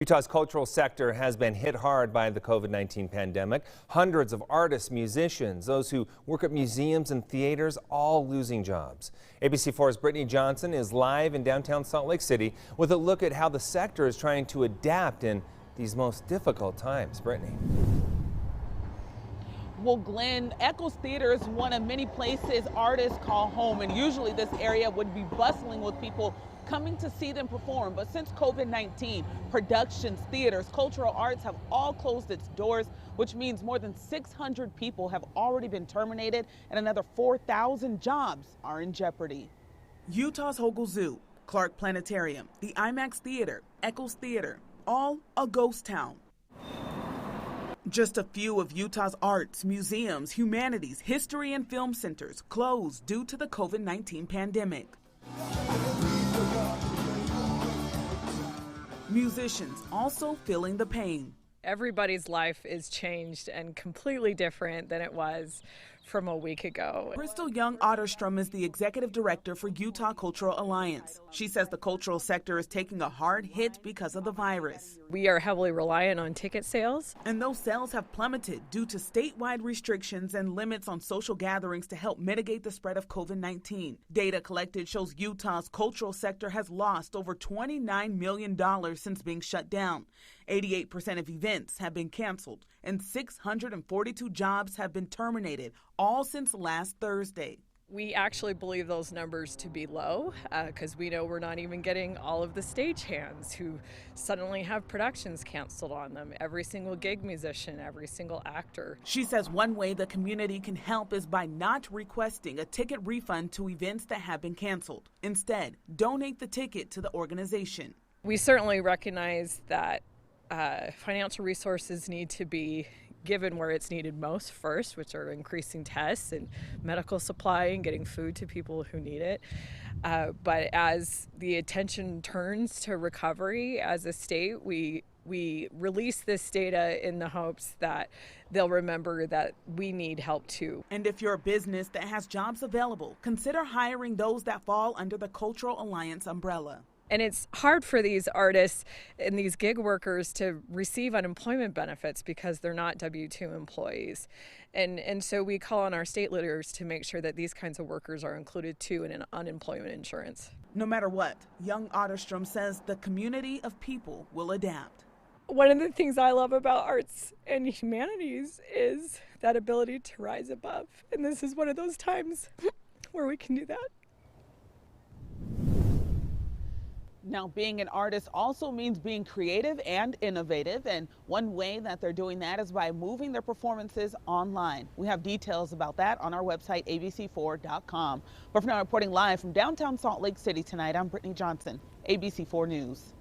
Utah's cultural sector has been hit hard by the COVID-19 pandemic. Hundreds of artists, musicians, those who work at museums and theaters, all losing jobs. ABC4's Brittany Johnson is live in downtown Salt Lake City with a look at how the sector is trying to adapt in these most difficult times. Brittany. Well, Glenn, Echoes Theater is one of many places artists call home, and usually this area would be bustling with people coming to see them perform. But since COVID-19, productions, theaters, cultural arts have all closed its doors, which means more than 600 people have already been terminated and another 4,000 jobs are in jeopardy. Utah's Hogle Zoo, Clark Planetarium, the IMAX Theater, Echoes Theater, all a ghost town. Just a few of Utah's arts, museums, humanities, history, and film centers closed due to the COVID-19 pandemic. Musicians also feeling the pain. Everybody's life is changed and completely different than it was from a week ago. Crystal Young Otterstrom is the executive director for Utah Cultural Alliance. She says the cultural sector is taking a hard hit because of the virus. We are heavily reliant on ticket sales. And those sales have plummeted due to statewide restrictions and limits on social gatherings to help mitigate the spread of COVID-19. Data collected shows Utah's cultural sector has lost over $29 million since being shut down. 88% of events have been canceled and 642 jobs have been terminated, all since last Thursday. We actually believe those numbers to be low because we know we're not even getting all of the stagehands who suddenly have productions canceled on them. Every single gig musician, every single actor. She says one way the community can help is by not requesting a ticket refund to events that have been canceled. Instead, donate the ticket to the organization. We certainly recognize that financial resources need to be given where it's needed most first, which are increasing tests and medical supply and getting food to people who need it. But as the attention turns to recovery as a state, we release this data in the hopes that they'll remember that we need help too. And if you're a business that has jobs available, consider hiring those that fall under the Cultural Alliance umbrella. And it's hard for these artists and these gig workers to receive unemployment benefits because they're not W-2 employees. And so we call on our state leaders to make sure that these kinds of workers are included too in unemployment insurance. No matter what, Young Otterstrom says the community of people will adapt. One of the things I love about arts and humanities is that ability to rise above. And this is one of those times where we can do that. Now, being an artist also means being creative and innovative, and one way that they're doing that is by moving their performances online. We have details about that on our website, abc4.com. But for now, reporting live from downtown Salt Lake City tonight, I'm Brittany Johnson, ABC4 News.